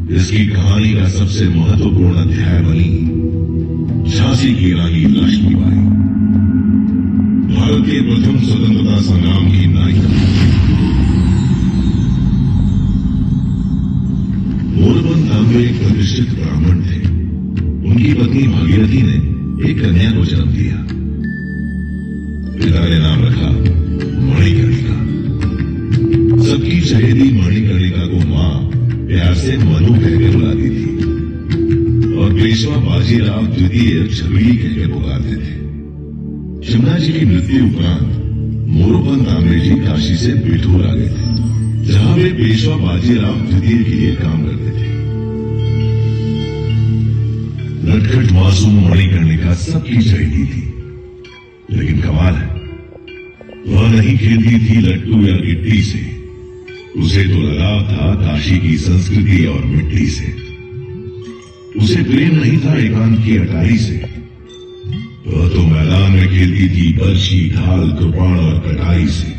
इसकी कहानी का सबसे महत्वपूर्ण अध्याय बनी झांसी की रानी लक्ष्मीबाई, भारत के प्रथम स्वतंत्रता संग्राम की नायिका। मोरपंत तांबे एक प्रतिष्ठित ब्राह्मण थे। उनकी पत्नी भागीरथी ने एक कन्या को जन्म दिया। पिता ने नाम रखा मणिकर्णिका। सबकी चहेती मणिकर्णिका को मां प्यार से मनु कहकर बुलाती थी और पेशवा बाजीराव द्वितीय छबीली कहकर पुकारते थे। शिमला जी की मृत्यु उपरांत मोरोपंत तांबे जी काशी से बिठूर आ गए थे, जहां वे पेशवा बाजीराव द्वितीय के लिए काम करते थे। नटखट मासूम मणिकर्णिका सबकी चहेती थी, लेकिन कमाल है, वह नहीं खेलती थी लट्टू या गिट्टी से। उसे तो लगाव था काशी की संस्कृति और मिट्टी से। उसे प्रेम नहीं था एकांत की अटारी से। वह तो मैदान में खेलती थी बर्छी, ढाल, कृपाण और कटारी से।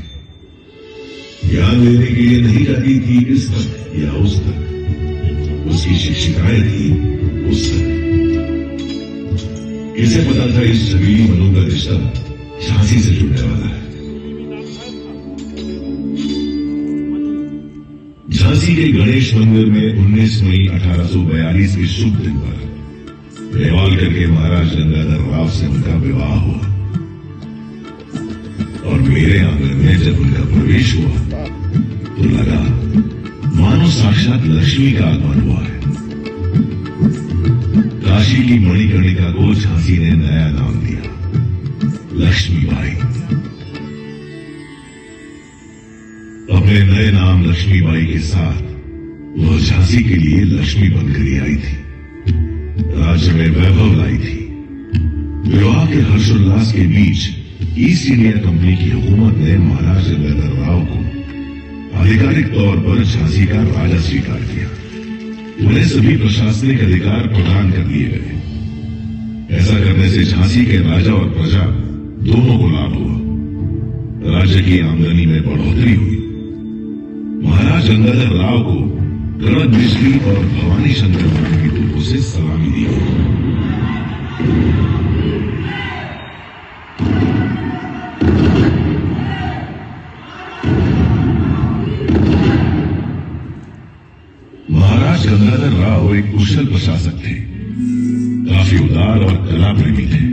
ज्ञान लेने के लिए नहीं जाती थी इस तक या उस तक। उसकी शिक्षिकाएं थी उस तक। किसे पता था इस छबीली मनु का रिश्ता झांसी से जुड़ने वाला है। झांसी के गणेश मंदिर में 19 मई 1842 के शुभ दिन पर नेवालकर के महाराज गंगाधर राव से उनका विवाह हुआ और मेरे आंगन में जब उनका प्रवेश हुआ तो लगा मानो साक्षात लक्ष्मी का आगमन हुआ है। काशी की मणिकर्णिका को झांसी ने नया नाम दिया, लक्ष्मीबाई। अपने नए नाम लक्ष्मीबाई के साथ वह झांसी के लिए लक्ष्मी बनकर आई थी। राज्य में वैभव लाई थी। विवाह के हर्षोल्लास के बीच ईस्ट इंडिया कंपनी की हुकूमत ने महाराज गंगाधर राव को आधिकारिक तौर पर झांसी का राजा स्वीकार किया। उन्हें सभी प्रशासनिक अधिकार प्रदान कर दिए गए। ऐसा करने से झांसी के राजा और प्रजा दोनों को लाभ हुआ। राज्य की आमदनी में बढ़ोतरी हुई। महाराज गंगाधर राव को गणत बिजली और भवानी शंकर नाम की तोपों से सलामी दी गई। महाराज गंगाधर राव एक कुशल प्रशासक थे, काफी उदार और कला प्रेमी थे।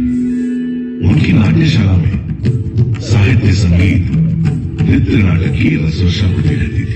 उनकी नाट्यशाला में साहित्य, संगीत, नृत्य, नाटक की रसवर्षा होती रहती थी।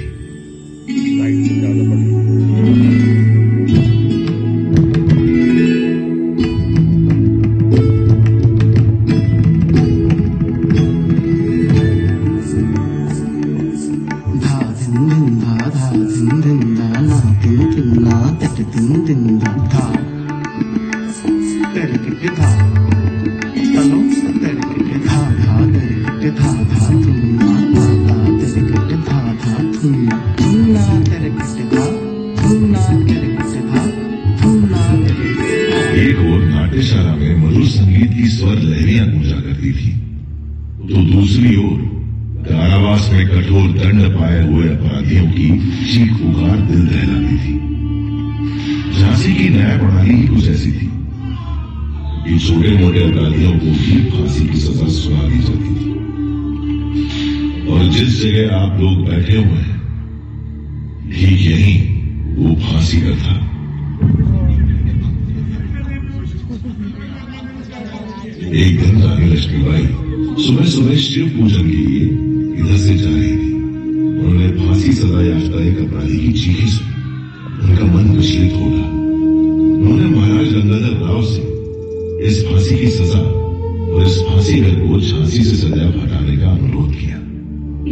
एक और नाट्यशाला में मधुर संगीत की स्वर लहरियां गूंजा करती थी, तो दूसरी ओर कारावास में कठोर दंड पाए हुए अपराधियों की चीख पुकार दिल दहलाती थी। झांसी की न्याय प्रणाली ही कुछ ऐसी थी कि छोटे मोटे अपराधियों को भी फांसी की सजा सुना दी जाती थी। और जिस जगह आप लोग बैठे हुए हैं, ठीक यहीं वो फांसी का था। एक दिन रानी लक्ष्मीबाई सुबह सुबह शिव पूजन के लिए इधर से जा रही थी। उन्होंने फांसी सजा याफ्ता एक अपराधी की चीखें सुनी। उनका मन विचलित हो गया। उन्होंने महाराज गंगाधर राव से इस फांसी की सजा और इस फांसी घर को झांसी से सदैव हटाने का अनुरोध किया।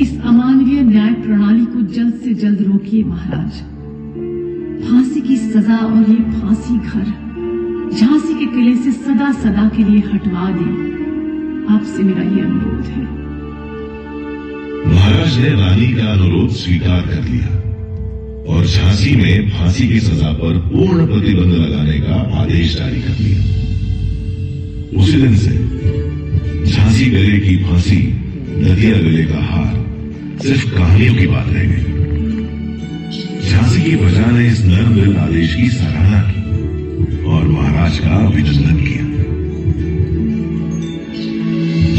इस अमानवीय न्याय प्रणाली को जल्द से जल्द रोकिए महाराज। फांसी की सजा और ये फांसी घर झांसी के किले से सदा सदा के लिए हटवा दें। आपसे मेरा ये अनुरोध है। महाराज ने रानी का अनुरोध स्वीकार कर लिया और झांसी में फांसी की सजा पर पूर्ण प्रतिबंध लगाने का आदेश जारी कर दिया। उसी दिन से झांसी गले की फांसी, नदिया गले का हार सिर्फ कहानियों की बात रह गई। झांसी की प्रजा ने इस नर्म दिल आदेश की सराहना की और महाराज का अभिनंदन किया।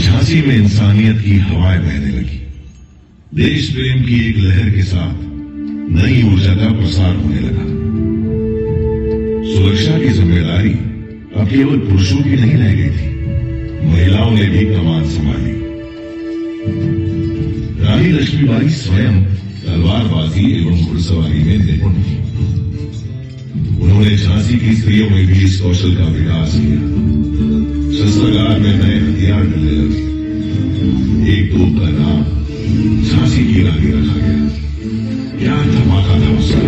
झांसी में इंसानियत की हवाएं बहने लगी। देश प्रेम की एक लहर के साथ नई ऊर्जा का प्रसार होने लगा। सुरक्षा की जिम्मेदारी अब केवल पुरुषों की नहीं रह गई थी, महिलाओं ने भी कमान संभाली। रानी लक्ष्मीबाई स्वयं तलवारबाजी एवं घुड़सवारी में निपुण थी। उन्होंने झांसी की स्त्रियों में भी इस कौशल का विकास किया। शस्त्रागार में नए हथियार मिलने लगे। एक तोप का नाम झांसी की रानी रखा गया। क्या धमाका था उसका।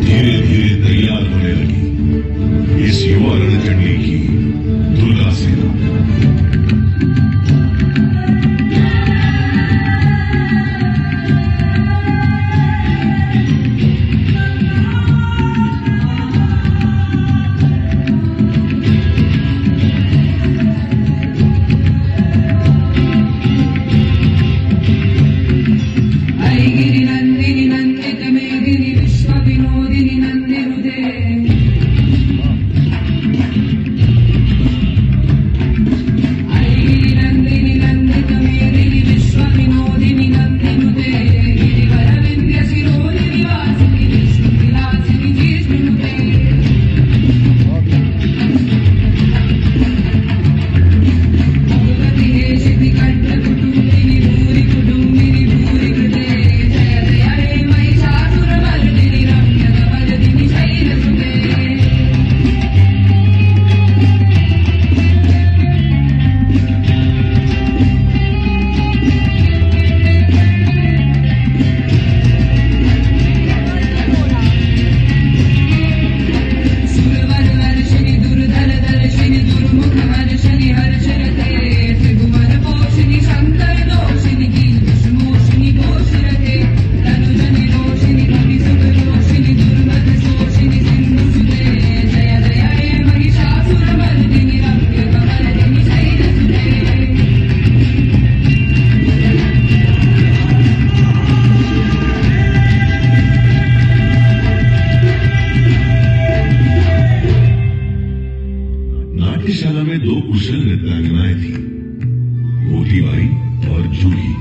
धीरे धीरे तैयार होने लगी इस युवा रणचंडी की दुर्गा सेना। नाट्यशाला में दो कुशल नृत्यांगनाएं थी, मोतीबाई और जूही।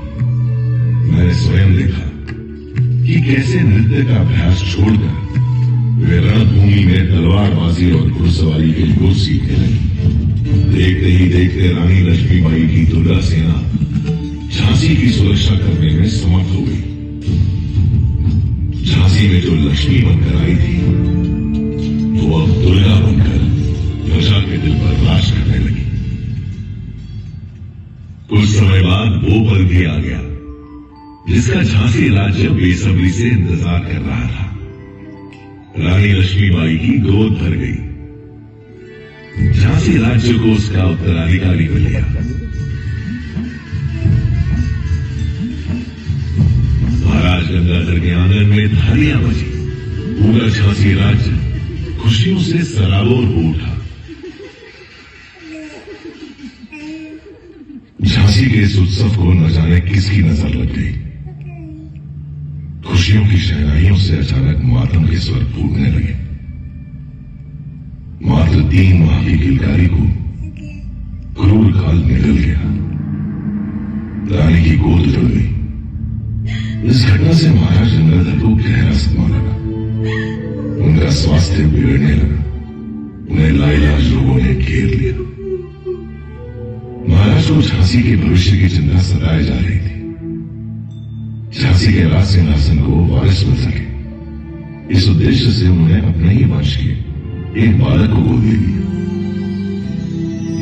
मैंने स्वयं देखा कि कैसे नृत्य का अभ्यास छोड़कर वे रणभूमि में तलवारबाजी और घुड़सवारी के गुर सीखने लगी। देखते ही देखते रानी लक्ष्मीबाई की दुर्गा सेना झांसी की सुरक्षा करने में समर्थ हो गई। झांसी में जो लक्ष्मी बनकर आई थी वो अब दुर्गा बनकर प्रजा के दिल पर राज करने लगी। कुछ समय बाद वो पल भी आ गया जिसका झांसी राज्य बेसब्री से इंतजार कर रहा था। रानी लक्ष्मीबाई की गोद भर गई। झांसी राज्य को उसका उत्तराधिकारी मिल गया। महाराज गंगाधर के आंगन में थालियां बजी। पूरा झांसी राज्य खुशियों से सराबोर हो उठा। झांसी के इस उत्सव को न जाने किसकी नजर लग गई। खुशियों की शहनाइयों से अचानक मातम के स्वर फूटने लगे। मात्र 3 माह की किलकारी को क्रूर काल निकल गया। रानी की गोद उजड़ गई। इस घटना से महाराज गंगाधर को गहरा सदमा लगा। उनका स्वास्थ्य बिगड़ने लगा। उन्हें लाइलाज लोगों ने घेर लिया। महाराज को झांसी के भविष्य की चिंता सताए जा रही थी। झांसी के राज सिंहासन को वारिस मिल सके, इस उद्देश्य से उन्होंने अपने ही वंश के एक बालक को गोद ले लिया।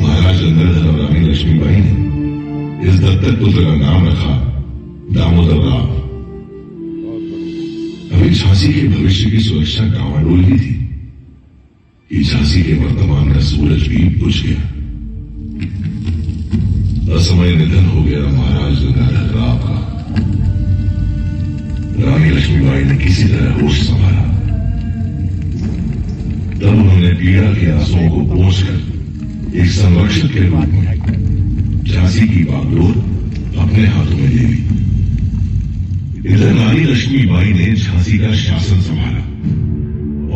महाराज गंगाधर और रानी लक्ष्मीबाई ने इस दत्तक पुत्र का नाम रखा दामोदर राव। अभी झांसी के भविष्य की सुरक्षा डावाडोल की थी कि झांसी के वर्तमान का सूरज भी बुझ गया। असमय निधन हो गया महाराज गंगाधर राव का। रानी लक्ष्मीबाई ने किसी तरह होश संभाला। तब उन्होंने पीड़ा के आंसुओं को पोंछकर एक संरक्षक के रूप में झांसी की बागडोर अपने हाथों में ले ली। इधर रानी लक्ष्मीबाई ने झांसी का शासन संभाला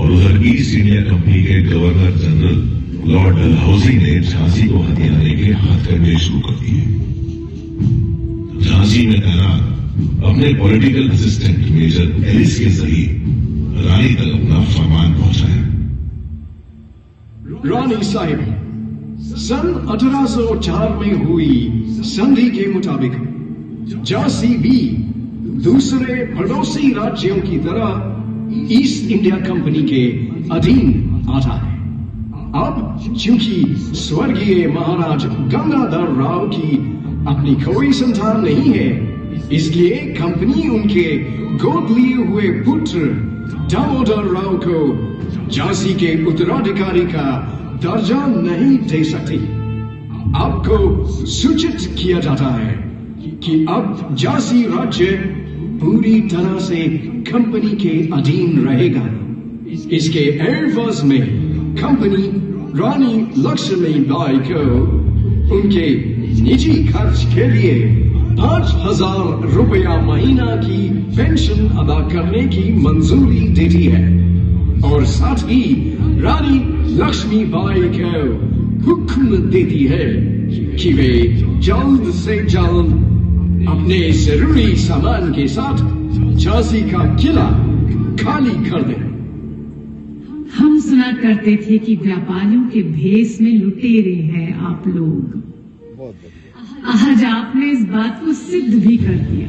और उधर ईस्ट इंडिया कंपनी के गवर्नर जनरल लॉर्ड डलहौजी ने झांसी को हथियाने के हाथ करने शुरू कर दिए। झांसी में तैनात अपने पॉलिटिकल असिस्टेंट मेजर एलिस के जरिए रानी तक अपना फरमान पहुंचाया। रानी साहिब, सन 1804 में हुई संधि के मुताबिक झांसी भी दूसरे पड़ोसी राज्यों की तरह ईस्ट इंडिया कंपनी के अधीन आता है। अब चूंकि स्वर्गीय महाराज गंगाधर राव की अपनी कोई संतान नहीं है, इसलिए कंपनी उनके गोद लिए हुए पुत्र दामोदर राव को झांसी के उत्तराधिकारी का दर्जा नहीं दे सकती। आपको सूचित किया जाता है कि अब झांसी राज्य पूरी तरह से कंपनी के अधीन रहेगा। इसके एवज में कंपनी रानी लक्ष्मीबाई को उनके निजी खर्च के लिए 5,000 रुपया महीना की पेंशन अदा करने की मंजूरी देती है और साथ ही रानी लक्ष्मीबाई को हुक्म देती है कि वे जल्द से जल्द अपने जरूरी सामान के साथ झांसी का किला खाली कर दें। हम सुना करते थे कि व्यापारियों के भेष में लुटेरे हैं आप लोग। आज आपने इस बात को सिद्ध भी कर दिया।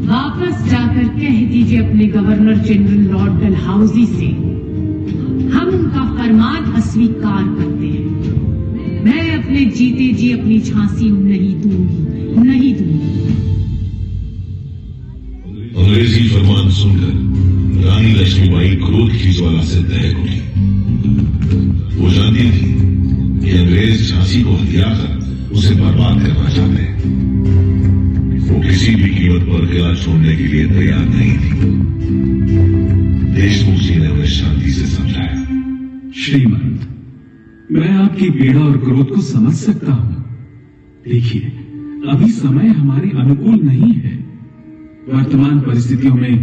वापस जाकर कह दीजिए अपने गवर्नर जनरल लॉर्ड डलहौजी से हम उनका फरमान अस्वीकार करते हैं। मैं अपने जीते जी अपनी झांसी नहीं दूंगी। अंग्रेजी फरमान सुनकर रानी लक्ष्मीबाई क्रोध की ज्वाला से दहक उठी। वो जानती थी कि अंग्रेज झांसी को हथियाकर उसे बर्बाद करना चाहते हैं। वो किसी भी कीमत पर किला छोड़ने के लिए तैयार नहीं थी। देशमुख जी ने उन्हें शांति से समझाया। श्रीमंत, मैं आपकी पीड़ा और क्रोध को समझ सकता हूं। देखिए, अभी समय हमारे अनुकूल नहीं है। वर्तमान परिस्थितियों में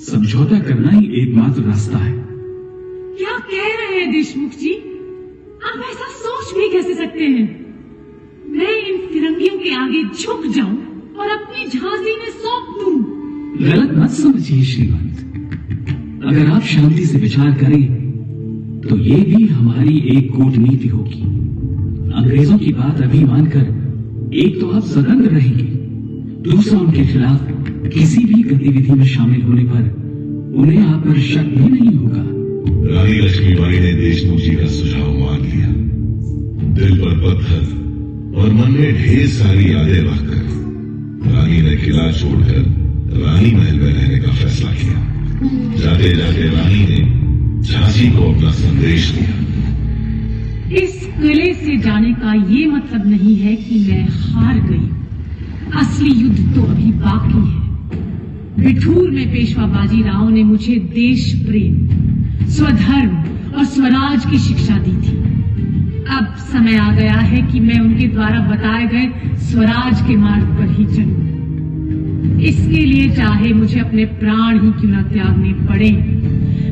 समझौता करना ही एकमात्र रास्ता है। क्या कह रहे हैं देशमुख जी? आप ऐसा सोच भी कैसे सकते हैं? मैं इन फिरंगियों के आगे झुक जाऊं और अपनी झांसी में सौंप दूं? गलत मत समझिए श्रीमंत। अगर आप शांति से विचार करें तो ये भी हमारी एक कूटनीति होगी। अंग्रेजों की बात अभी मानकर एक तो आप स्वतंत्र रहेंगे, दूसरा उनके खिलाफ किसी भी गतिविधि में शामिल होने पर उन्हें आप पर शक भी नहीं होगा। रानी लक्ष्मीबाई ने देशमुख जी का सुझाव मान लिया। दिल पर पत्थर और मन में ढेर सारी यादें रखकर रानी ने किला छोड़कर रानी महल में रहने का फैसला किया। जाते जाते रानी ने झांसी को अपना संदेश दिया। इस किले से जाने का ये मतलब नहीं है कि मैं हार गई। असली युद्ध तो अभी बाकी है। बिठूर में पेशवा बाजीराव ने मुझे देश प्रेम, स्वधर्म और स्वराज की शिक्षा दी थी। अब समय आ गया है कि मैं उनके द्वारा बताए गए स्वराज के मार्ग पर ही चलूं। इसके लिए चाहे मुझे अपने प्राण ही क्यों न त्यागने पड़े,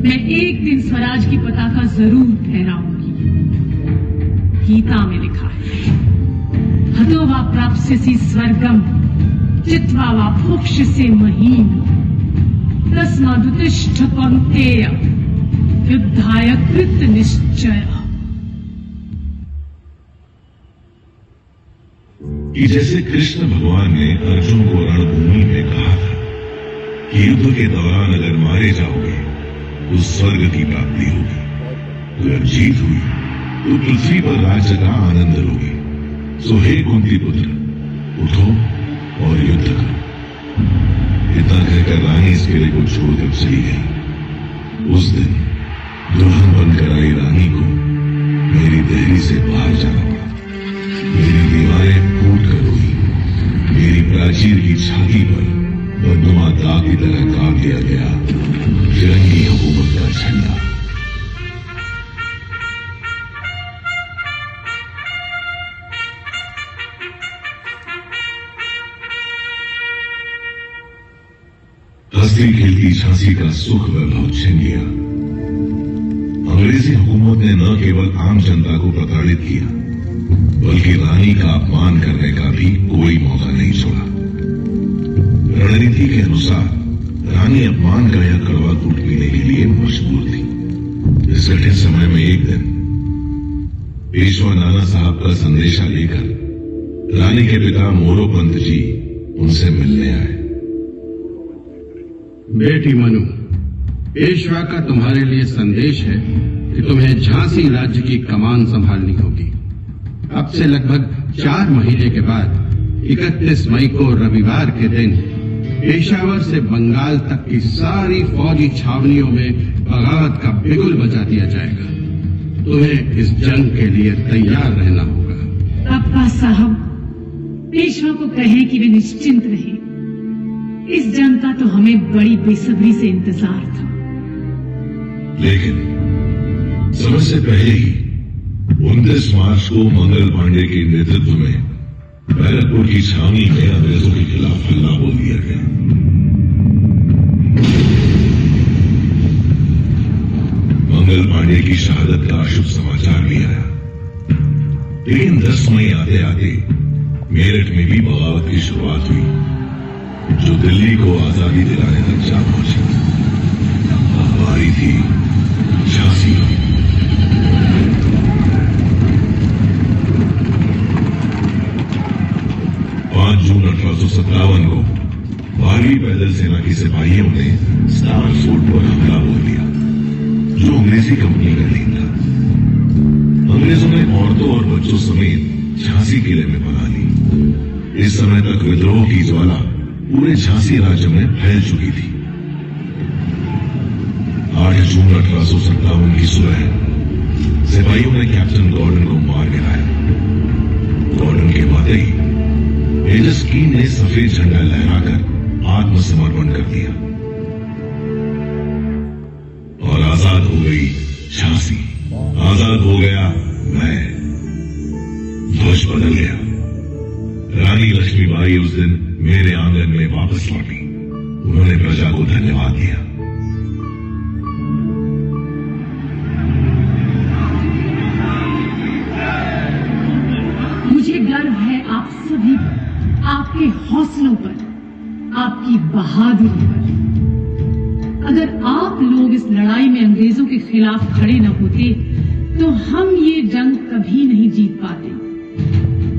मैं एक दिन स्वराज की पताका जरूर फहराऊंगी। गीता में लिखा है, हतो वा प्राप्स्यसि स्वर्गम जित्वा वा भोक्ष्यसे महीम तस्मादुत्तिष्ठ कौन्तेय युद्धाय कृत निश्चय। कि जैसे कृष्ण भगवान ने अर्जुन को रणभूमि में कहा था कि युद्ध के दौरान अगर मारे जाओगे तो स्वर्ग की प्राप्ति होगी, अगर जीत हुई तो पृथ्वी पर राज्य का आनंद लोगे। सो हे कुंती पुत्र, उठो और युद्ध करो। इतना कहकर रानी इस किले को छोड़कर चली गई। उस दिन दुल्हन बनकर आई रानी को मेरी देहरी से बाहर जाना पड़ा। मेरी दीवारें फूट कर रोई। मेरी प्राचीर की छाती पर बदनुमा दाग की तरह काट दिया गया फिरंगी हुकूमत का झंडा। हंसी खेलती झांसी का सुख वैभव छीन लिया। अंग्रेजी हुकूमत ने न केवल आम जनता को प्रताड़ित किया, बल्कि रानी का अपमान करने का भी कोई मौका नहीं छोड़ा। रणनीति के अनुसार रानी अपमान का यह कड़वा कूट पीने के लिए मजबूर थी। इस कठिन समय में एक दिन पेशवा नाना साहब का संदेशा लेकर रानी के पिता मोरोपंत जी उनसे मिलने आए। बेटी मनु, पेशवा का तुम्हारे लिए संदेश है कि तुम्हें झांसी राज्य की कमान संभालनी होगी। अब से लगभग 4 महीने के बाद 31 मई को रविवार के दिन पेशावर से बंगाल तक की सारी फौजी छावनियों में बगावत का बिगुल बजा दिया जाएगा। तुम्हें इस जंग के लिए तैयार रहना होगा। अब्बा साहब, पेशवा को कहें कि वे निश्चिंत रहे। इस जंग का तो हमें बड़ी बेसब्री से इंतजार था। लेकिन समय से पहले ही 29 मार्च को मंगल पांडे के नेतृत्व में बैरकपुर की छावनी में अंग्रेजों के खिलाफ हल्ला बोल दिया गया। मंगल पांडे की शहादत का शुभ समाचार भी आया। लेकिन 10 मई आते आते मेरठ में भी बगावत की शुरुआत हुई, जो दिल्ली को आजादी दिलाने तक जा पहुंची। अब बारी थी झांसी की। 5 जून 1857 को 12वीं पैदल सेना की सिपाहियों ने स्टार फोर्ट पर हमला बोल दिया, जो अंग्रेजी कंपनी का दिन था। अंग्रेजों ने औरतों और बच्चों समेत झांसी किले में पना ली। इस समय तक विद्रोह की ज्वाला पूरे झांसी राज्य में फैल चुकी थी। 8 जून 1857 की सुबह सिपाहियों ने कैप्टन गॉर्डन को मार गिराया। गॉर्डन के माते ही मेजर स्कीन ने सफेद झंडा लहराकर आत्मसमर्पण कर दिया और आजाद हो गई झांसी। आजाद हो गया मैं। ध्वज बदल गया। रानी लक्ष्मीबाई उस दिन मेरे आंगन में वापस लौटी। उन्होंने प्रजा को धन्यवाद दिया। मुझे गर्व है आप सभी पर, आपके हौसलों पर, आपकी बहादुरी पर। अगर आप लोग इस लड़ाई में अंग्रेजों के खिलाफ खड़े न होते तो हम ये जंग कभी नहीं जीत पाते।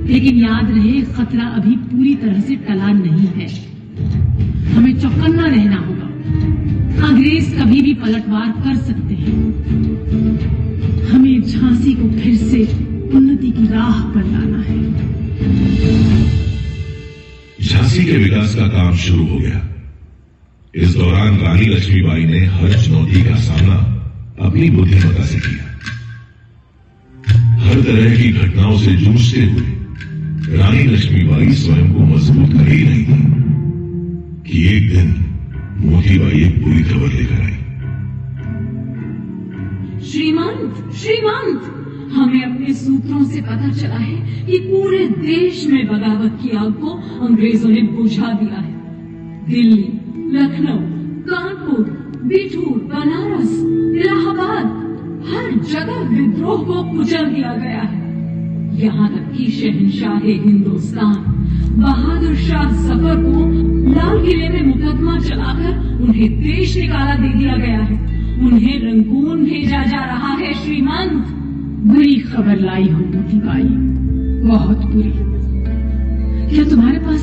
लेकिन याद रहे, खतरा अभी पूरी तरह से टला नहीं है। हमें चौकन्ना रहना होगा। अंग्रेज कभी भी पलटवार कर सकते हैं। हमें झांसी को फिर से उन्नति की राह पर लाना है। झांसी के विकास का काम शुरू हो गया। इस दौरान रानी लक्ष्मीबाई ने हर चुनौती का सामना अपनी बुद्धिमत्ता से किया। हर तरह की घटनाओं से जूझते हुए रानी लक्ष्मीबाई स्वयं को मजबूत कर ही नहीं थी कि एक दिन मोतीबाई एक बुरी खबर लेकर आई। श्रीमंत, हमें अपने सूत्रों से पता चला है कि पूरे देश में बगावत की आग को अंग्रेजों ने बुझा दिया है। दिल्ली, लखनऊ, कानपुर, बिठूर, बनारस, इलाहाबाद, हर जगह विद्रोह को कुचल दिया गया है। यहाँ तक कि शहंशाह हिंदुस्तान बहादुर शाह जफर को लाल किले में मुकदमा चलाकर उन्हें देश निकाला दे दिया गया है। उन्हें रंगून भेजा जा रहा है। श्रीमंत, बुरी खबर लाई हो मोतीबाई, बहुत बुरी। क्या तुम्हारे पास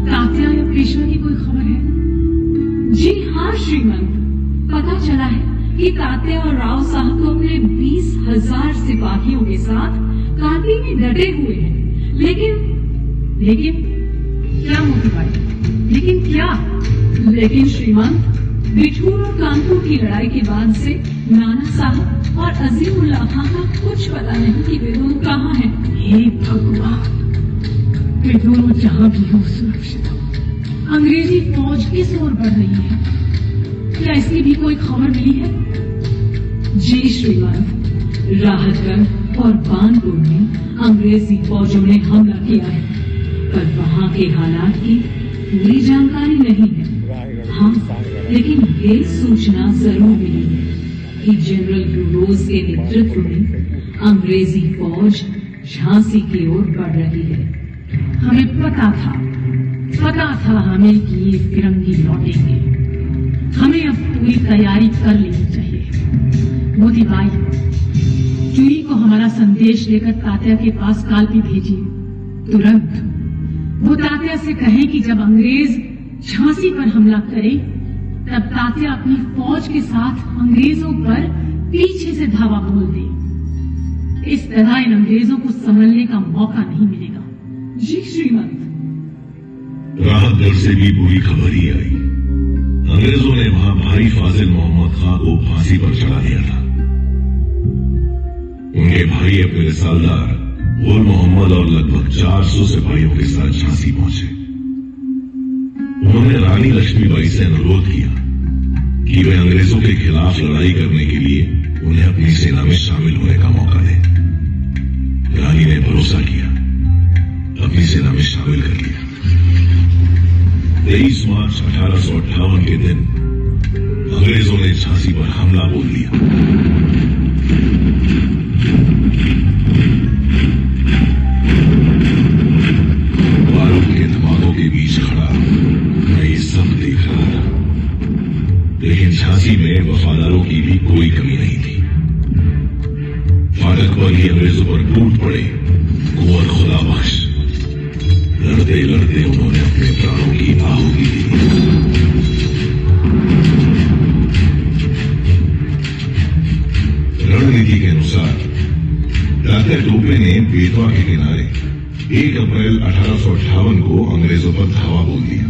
तात्या या पेशवा की कोई खबर है? जी हाँ श्रीमंत, पता चला है कि तात्या और राव साहब तो अपने 20,000 सिपाहियों के साथ कानपुर में डटे हुए हैं। लेकिन क्या मोतीबाई, लेकिन क्या? लेकिन श्रीमंत, बिठूर और कानपुर की लड़ाई के बाद से नाना साहब और अजीमुल्लाह खां का कुछ पता नहीं कि वे दोनों कहाँ हैं। हे भगवान, वे दोनों जहाँ भी हो सुरक्षित हो। अंग्रेजी फौज किस ओर बढ़ रही है? क्या इसकी भी कोई खबर मिली है? जी श्रीमंत, राहतगंज और कानपुर में अंग्रेजी फौजों ने हमला किया है, पर वहाँ के हालात की पूरी जानकारी नहीं है। हाँ, लेकिन ये सूचना जरूर मिली है कि जनरल डुरोज के नेतृत्व में अंग्रेजी फौज झांसी की ओर बढ़ रही है। हमें पता था हमें कि ये फिरंगी लौटेंगे। हमें अब पूरी तैयारी कर लेनी चाहिए। मोती बाई, चूरी को हमारा संदेश लेकर तात्या के पास कालपी भेजिए। तुरंत वो तात्या से कहे कि जब अंग्रेज झांसी पर हमला करे तब तात्या अपनी फौज के साथ अंग्रेजों पर पीछे से धावा बोल दे। इस तरह इन अंग्रेजों को संभलने का मौका नहीं मिलेगा। जी श्रीमंत। राहत दल से भी बुरी खबर ही आई। अंग्रेजों ने वहां भाई फाजिल मोहम्मद खां को फांसी पर चढ़ा दिया था। उनके भाई अपने रिसालदार गुल मोहम्मद और लगभग 400 सिपाहियों के साथ झांसी पहुंचे। उन्होंने रानी लक्ष्मीबाई से अनुरोध किया कि वे अंग्रेजों के खिलाफ लड़ाई करने के लिए उन्हें अपनी सेना में शामिल होने का मौका दें। रानी ने भरोसा किया, अपनी सेना में शामिल कर लिया। 23 मार्च 1858 के दिन अंग्रेजों ने झांसी पर हमला बोल दिया। बारूद के धमाकों के बीच खड़ा मैं ये सब देख रहा था, लेकिन झांसी में वफादारों की भी कोई कमी नहीं थी। फाटक पर ही अंग्रेजों पर टूट पड़े कुंवर खुदा बख्श। लड़ते लड़ते उन्होंने अपने प्राणों की आहुति दी। रणनीति के अनुसार तात्या टोपे ने बेतवा के किनारे 1 अप्रैल 1858 को अंग्रेजों पर धावा बोल दिया,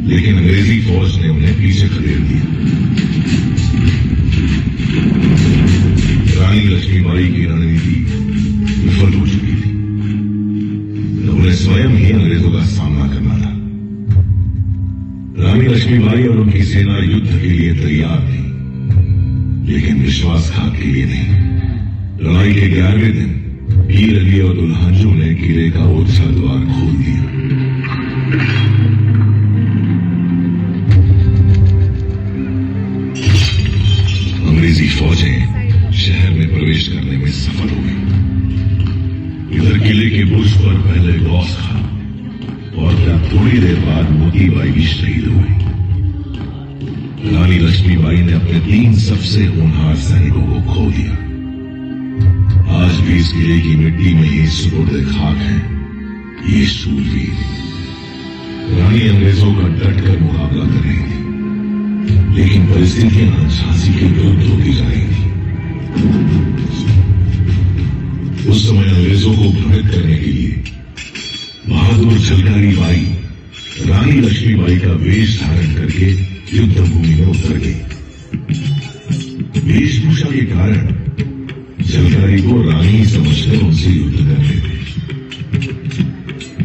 लेकिन अंग्रेजी फौज ने उन्हें पीछे खदेड़ दिया। रानी लक्ष्मीबाई की रणनीति विफल हो चुकी थी। उन्हें स्वयं ही अंग्रेजों का सामना करना था। रानी लक्ष्मीबाई और उनकी सेना युद्ध के लिए तैयार थी, लेकिन विश्वासघात के लिए नहीं। लड़ाई के 11वें दिन पीर अली और दुल्हांजू ने किले का ओछा द्वार खोल दिया। अंग्रेजी फौजें शहर में प्रवेश करने में सफल हो गई। इधर किले के बुर्ज पर पहले गौस खां और फिर थोड़ी देर बाद मोती बाई भी शहीद हो गई। रानी लक्ष्मीबाई ने अपने 3 सबसे होनहार सैनिकों को खो दिया। आज भी इस किले की मिट्टी में ही सुपुर्द खाक है ये शूरवीर। रानी अंग्रेजों का डटकर मुकाबला कर रही थी, लेकिन परिस्थितियां झांसी के विरुद्ध होती जा रही थी। उस समय अंग्रेजों को भ्रमित करने के लिए बहादुर झलकारी बाई रानी लक्ष्मीबाई का वेश धारण करके युद्ध भूमि में उतर गई। वेशभूषा के कारण झलकारी को रानी समझकर उनसे युद्ध करते थे।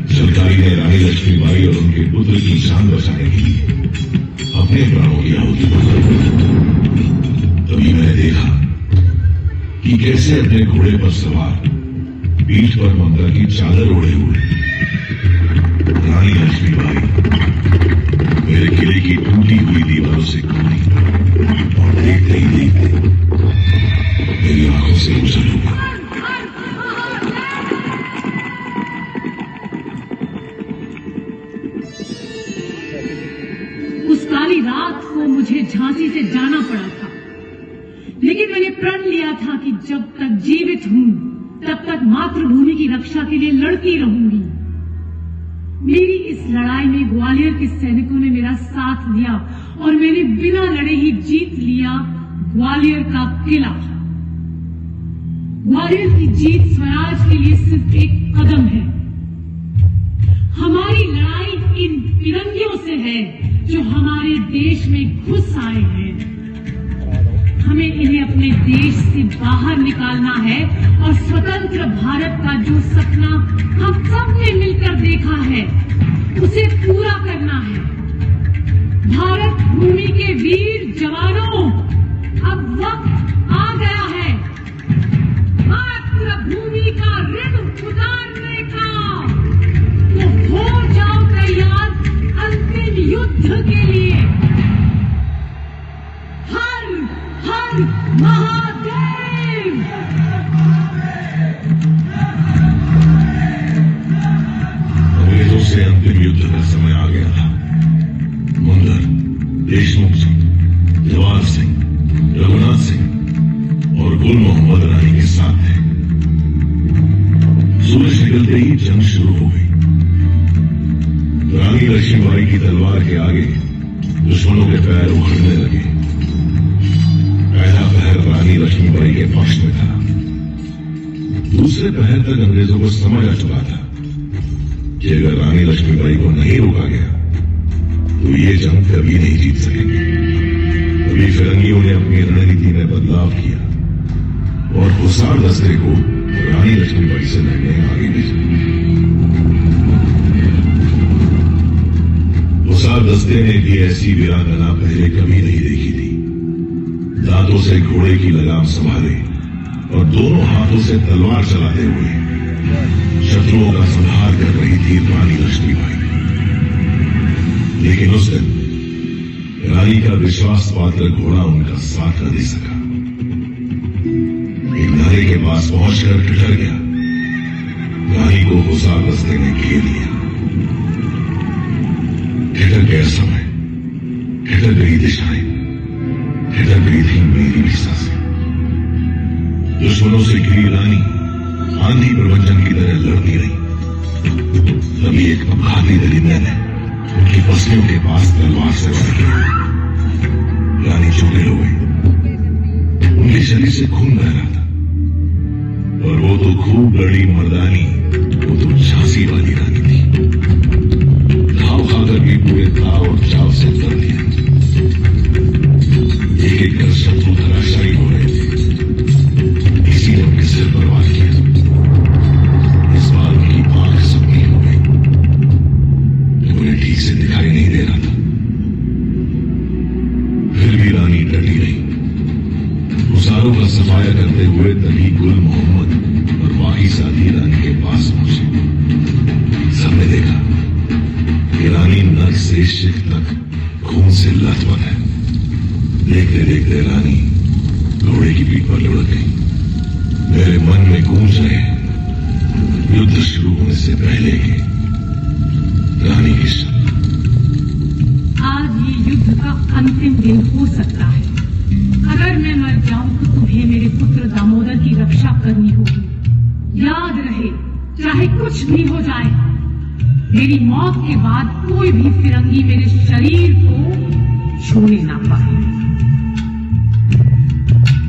झलकारी ने रानी लक्ष्मीबाई और उनके पुत्र की जान बचाने के लिए अपने प्राणों की आहुति दी। तभी मैंने देखा कि कैसे अपने घोड़े पर सवार पीठ पर ममता की चादर ओढ़े हुए रानी लक्ष्मीबाई मेरे किले की टूटी हुई दीवारों से कूदी और देखते ही देखते मेरी आंखों से ओझल हो गई। उस काली रात को मुझे झांसी से जाना पड़ा था, लेकिन मैंने प्रण लिया था कि जब तक जीवित हूं तब तक मातृभूमि की रक्षा के लिए लड़ती रहूंगी। मेरी इस लड़ाई में ग्वालियर के सैनिकों ने मेरा साथ दिया और मैंने बिना लड़े ही जीत लिया ग्वालियर का किला। ग्वालियर की जीत स्वराज के लिए सिर्फ एक कदम है। हमारी लड़ाई इन फिरंगियों से है जो हमारे देश में घुस आए हैं। हमें इन्हें अपने देश से बाहर निकालना है और स्वतंत्र भारत का जो सपना हम सब ने मिलकर देखा है उसे पूरा करना है। भारत भूमि के वीर जवानों, अब वक्त आ गया है मातृभूमि का ऋण उतारने का। तो हो जाओ तैयार अंतिम युद्ध के लिए। महादेव। अंग्रेजों से अंतिम युद्ध का समय आ गया था। मुंदर, देशमुख सिंह, जवाहर सिंह, रघुनाथ सिंह और गुल मोहम्मद रानी के साथ थे। सूरज निकलते ही जंग शुरू हो गई। रानी लक्ष्मीबाई की तलवार के आगे दुश्मनों के पैर उखड़ने लगे। पहला पहर रानी लक्ष्मीबाई के पक्ष में था। दूसरे पहर तक अंग्रेजों को समझ आ चुका था कि अगर रानी लक्ष्मीबाई को नहीं रोका गया तो ये जंग कभी नहीं जीत सकेंगे। तभी फिरंगियों ने अपनी रणनीति में बदलाव किया और हुसार दस्ते को रानी लक्ष्मीबाई से लड़ने आगे भेजा। हुसार दस्ते ने भी ऐसी वीरांगना पहले कभी नहीं देखी थी। दांतों से घोड़े की लगाम संभाले और दोनों हाथों से तलवार चलाते हुए शत्रुओं का संहार कर रही थी रानी लक्ष्मीबाई। लेकिन उस दिन रानी का विश्वास पात्र घोड़ा उनका साथ न दे सका। एक नारे के पास पहुंचकर ठिठर गया। रानी को हुसार दस्ते ने घेर लिया। ठिठर गया समय, ठिठर गई दिशाएं, ठिठर गई थी मेरी भी सांसें। दुश्मनों से घिरी रानी आंधी प्रबंधन की तरह लड़ती रही। तभी एक अपघाती दरिंदे ने उनकी पसलियों के पास तलवार से वार किया। रानी चौड़े हो गई। उनके शरीर से खून बह रहा था और वो तो खूब लड़ी मर्दानी, वो तो झांसी वाली रानी थी। घाव खाकर भी पूरे ताव और चाव से कर दिया। एक एक कर शत्रु धराशायी हो रहे थे। किसी ने उनके सिर पर वार किया। इस बार उनकी आंख सबकी हो गई। उन्हें ठीक से दिखाई नहीं दे रहा था। फिर भी रानी डटी रही। हुसारों का सफाया करते हुए तभी गुल मोहम्मद और बाकी साथी रानी के पास पहुंचे। सबने देखा कि रानी नख से शिख तक खून से लथपथ है। देखते देखते रानी घोड़े की पीठ पर लुढ़क गई। मेरे मन में गूंज रहे युद्ध शुरू होने से पहले ही रानी के शब्द। आज ये युद्ध का अंतिम दिन हो सकता है। अगर मैं मर जाऊं तो तुम्हें मेरे पुत्र दामोदर की रक्षा करनी होगी। याद रहे, चाहे कुछ भी हो जाए, मेरी मौत के बाद कोई भी फिरंगी मेरे शरीर को छूने ना पाए।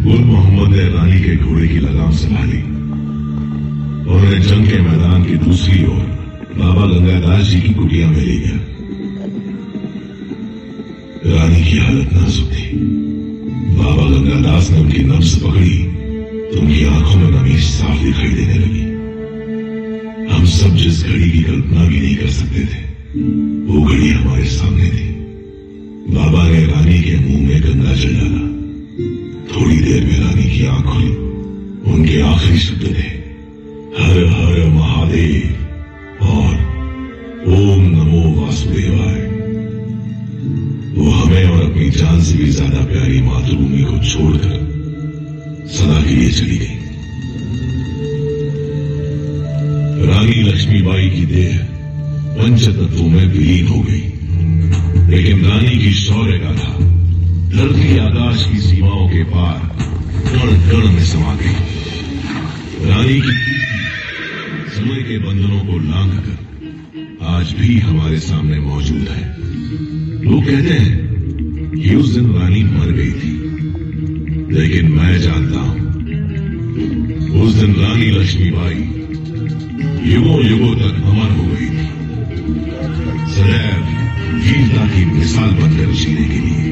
गुल मोहम्मद ने रानी के घोड़े की लगाम संभाली और उन्हें जंग के मैदान की दूसरी ओर बाबा गंगादास जी की कुटिया में ले गया। रानी की हालत नाजुक थी। बाबा गंगादास ने उनकी नब्ज पकड़ी तो उनकी आंखों में नमी साफ दिखाई देने लगी। हम सब जिस घड़ी की कल्पना भी नहीं कर सकते थे, वो घड़ी हमारे सामने थी। बाबा ने रानी के मुंह में गंगा जल डाला। थोड़ी देर में रानी की आंख खुली। उनके आखिरी शब्द थे हर हर महादेव और ओम नमो वासुदेवाय। वो हमें और अपनी जान से भी ज्यादा प्यारी मातृभूमि को छोड़कर सदा के लिए चली गई। रानी लक्ष्मीबाई की देह पंचतत्वों में विलीन हो गई, लेकिन रानी की शौर्य गाथा धरती आकाश की सीमाओं के पार कण कण में समा गई। रानी की समय के बंधनों को लांघकर आज भी हमारे सामने मौजूद है। लोग कहते हैं कि उस दिन रानी मर गई थी, लेकिन मैं जानता हूं उस दिन रानी लक्ष्मीबाई युगों युगों तक अमर हो गई थी, सदैव वीरता की मिसाल बनकर जीने के लिए।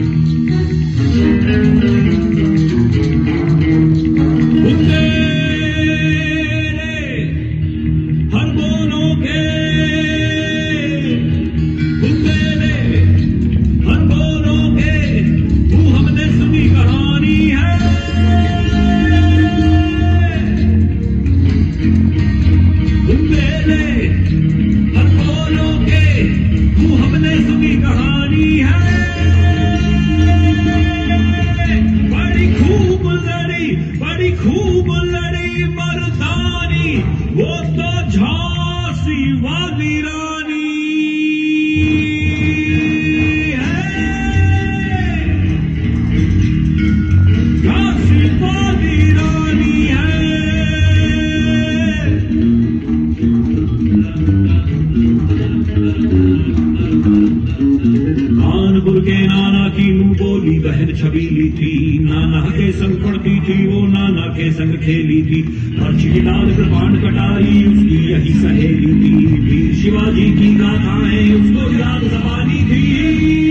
बहन छबीली थी, नाना के संग पढ़ती थी, वो नाना के संग खेली थी। पर्ची लाल कृपाण कटारी उसकी यही सहेली थी। वीर शिवाजी की गाथाएं उसको याद जबानी थी।